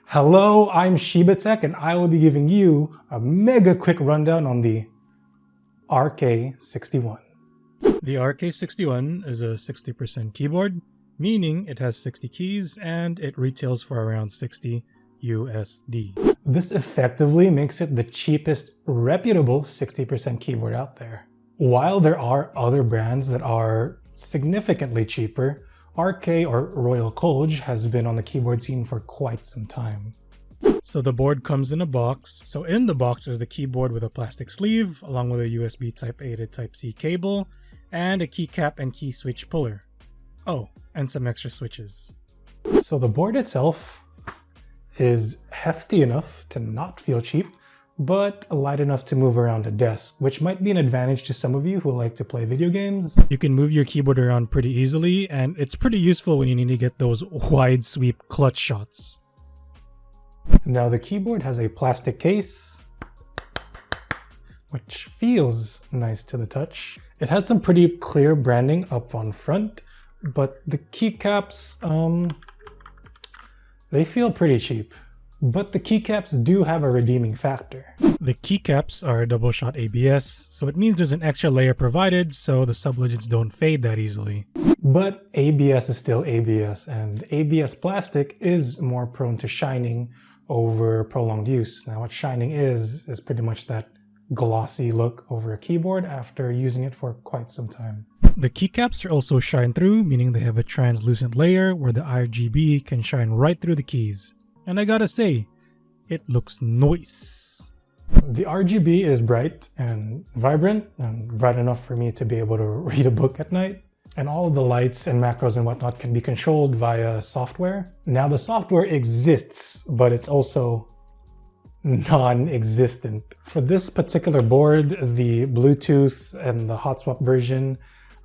Hello, I'm Shiba Tech, and I will be giving you a mega quick rundown on the RK61. The RK61 is a 60% keyboard, meaning it has 60 keys and it retails for around 60 USD. This effectively makes it the cheapest reputable 60% keyboard out there. While there are other brands that are significantly cheaper, RK or Royal Colge has been on the keyboard scene for quite some time. So the board comes in a box. So in the box is the keyboard with a plastic sleeve, along with a USB Type-A to Type-C cable, and a keycap and key switch puller. Oh, and some extra switches. So the board itself is hefty enough to not feel cheap, but light enough to move around a desk, which might be an advantage to some of you who like to play video games. You can move your keyboard around pretty easily, and it's pretty useful when you need to get those wide sweep clutch shots. Now the keyboard has a plastic case, which feels nice to the touch. It has some pretty clear branding up on front, but the keycaps, they feel pretty cheap. But the keycaps do have a redeeming factor. The keycaps are double shot ABS, so it means there's an extra layer provided so the sublegends don't fade that easily. But ABS is still ABS, and ABS plastic is more prone to shining over prolonged use. Now what shining is pretty much that glossy look over a keyboard after using it for quite some time. The keycaps are also shine through, meaning they have a translucent layer where the RGB can shine right through the keys. And I gotta say, it looks nice. The RGB is bright and vibrant, and bright enough for me to be able to read a book at night. And all of the lights and macros and whatnot can be controlled via software. Now the software exists, but it's also non-existent. For this particular board, the Bluetooth and the Hotswap version,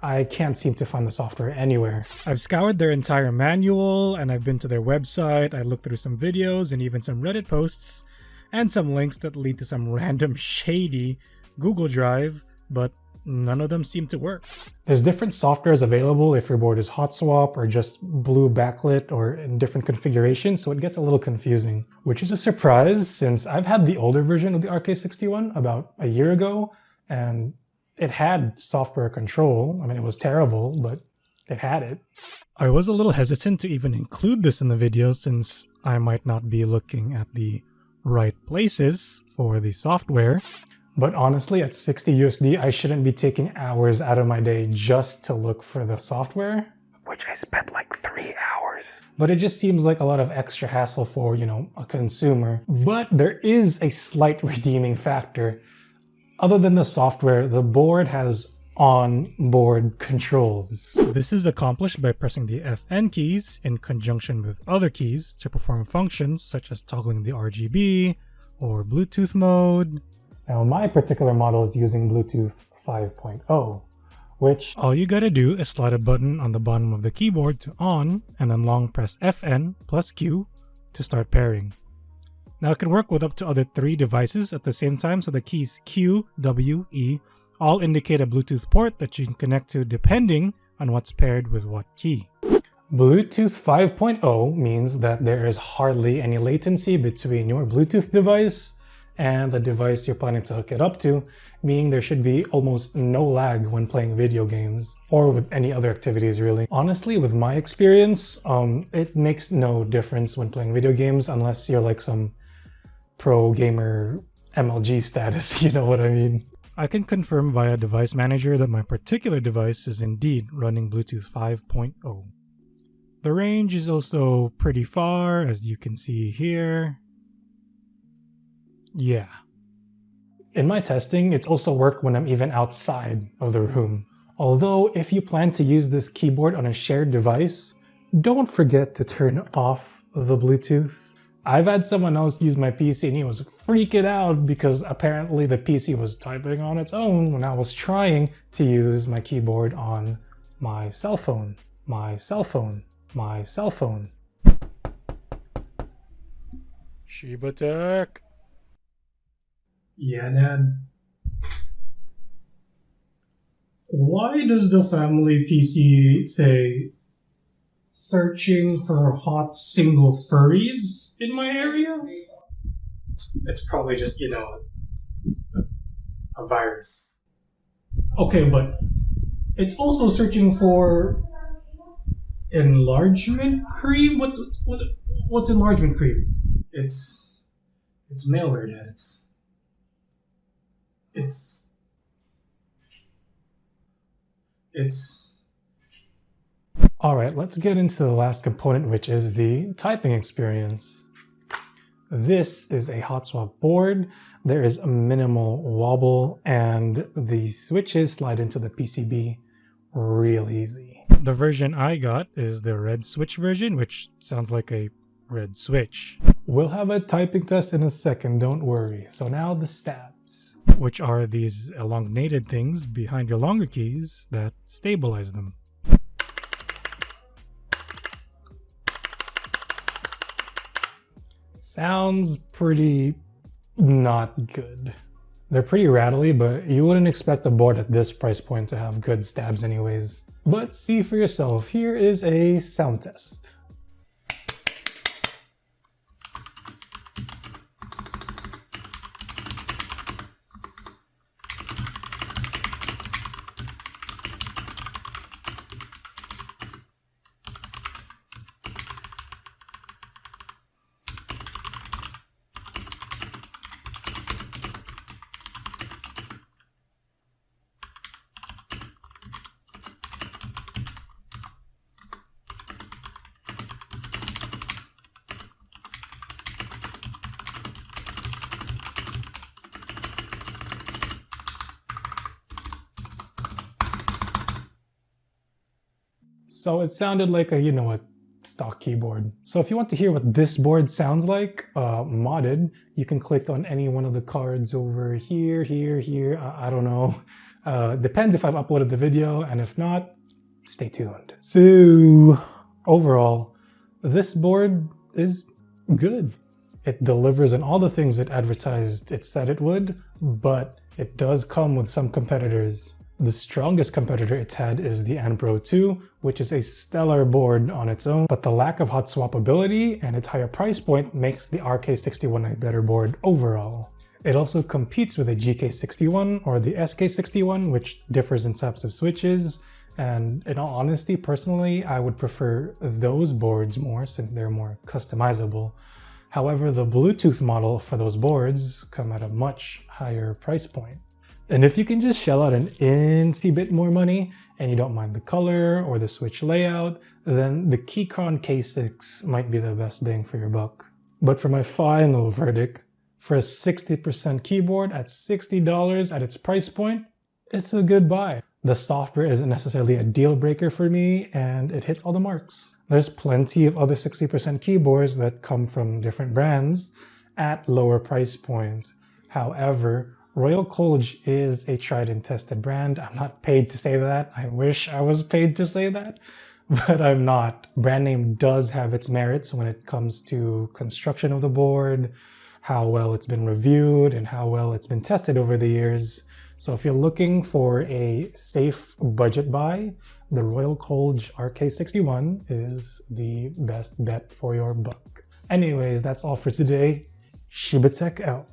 I can't seem to find the software anywhere. I've scoured their entire manual, and I've been to their website. I looked through some videos and even some Reddit posts, and some links that lead to some random shady Google Drive, but none of them seem to work. There's different softwares available if your board is Hotswap or just blue backlit or in different configurations, so it gets a little confusing, which is a surprise since I've had the older version of the RK61 about a year ago, and it had software control. I mean, it was terrible, but it had it. I was a little hesitant to even include this in the video since I might not be looking at the right places for the software. But honestly, at 60 USD, I shouldn't be taking hours out of my day just to look for the software, which I spent like 3 hours. But it just seems like a lot of extra hassle for, you know, a consumer. But there is a slight redeeming factor. Other than the software, the board has on-board controls. This is accomplished by pressing the FN keys in conjunction with other keys to perform functions such as toggling the RGB or Bluetooth mode. Now my particular model is using Bluetooth 5.0, which all you gotta do is slide a button on the bottom of the keyboard to on, and then long press FN plus Q to start pairing. Now it can work with up to other 3 devices at the same time, so the keys Q, W, E all indicate a Bluetooth port that you can connect to depending on what's paired with what key. Bluetooth 5.0 means that there is hardly any latency between your Bluetooth device and the device you're planning to hook it up to, meaning there should be almost no lag when playing video games or with any other activities really. Honestly, with my experience, it makes no difference when playing video games unless you're like some pro gamer MLG status, you know what I mean? I can confirm via Device Manager that my particular device is indeed running Bluetooth 5.0. The range is also pretty far, as you can see here. Yeah. In my testing, it's also worked when I'm even outside of the room. Although, if you plan to use this keyboard on a shared device, don't forget to turn off the Bluetooth. I've had someone else use my PC and he was freaking out because apparently the PC was typing on its own when I was trying to use my keyboard on my cell phone. My cell phone. Shiba Tech. Yeah, Dad. Why does the family PC say searching for hot single furries in my area? It's probably just, a virus. Okay, but it's also searching for enlargement cream? What's enlargement cream? It's malware, Dad. It's Alright, let's get into the last component, which is the typing experience. This is a Hotswap board. There is a minimal wobble and the switches slide into the PCB real easy. The version I got is the red switch version, which sounds like a red switch. We'll have a typing test in a second, don't worry. So now the stabs, which are these elongated things behind your longer keys that stabilize them. Sounds pretty not good. They're pretty rattly, but you wouldn't expect a board at this price point to have good stabs anyways. But see for yourself, here is a sound test. So it sounded like a stock keyboard. So if you want to hear what this board sounds like, modded, you can click on any one of the cards over here, I don't know. Depends if I've uploaded the video, and if not, stay tuned. So overall, this board is good. It delivers on all the things it advertised it said it would, but it does come with some competitors. The strongest competitor it's had is the Anpro 2, which is a stellar board on its own, but the lack of hot swappability and its higher price point makes the RK61 a better board overall. It also competes with a Gk61 or the Sk61, which differs in types of switches, and in all honesty, personally, I would prefer those boards more since they're more customizable. However, the Bluetooth model for those boards come at a much higher price point. And if you can just shell out an insy bit more money and you don't mind the color or the switch layout, then the Keychron K6 might be the best bang for your buck. But for my final verdict, for a 60% keyboard at $60 at its price point, it's a good buy. The software isn't necessarily a deal breaker for me, and it hits all the marks. There's plenty of other 60% keyboards that come from different brands at lower price points. However, Royal College is a tried and tested brand. I'm not paid to say that. I wish I was paid to say that, but I'm not. Brand name does have its merits when it comes to construction of the board, how well it's been reviewed, and how well it's been tested over the years. So if you're looking for a safe budget buy, the Royal College RK61 is the best bet for your buck. Anyways, that's all for today. Shiba Tech out.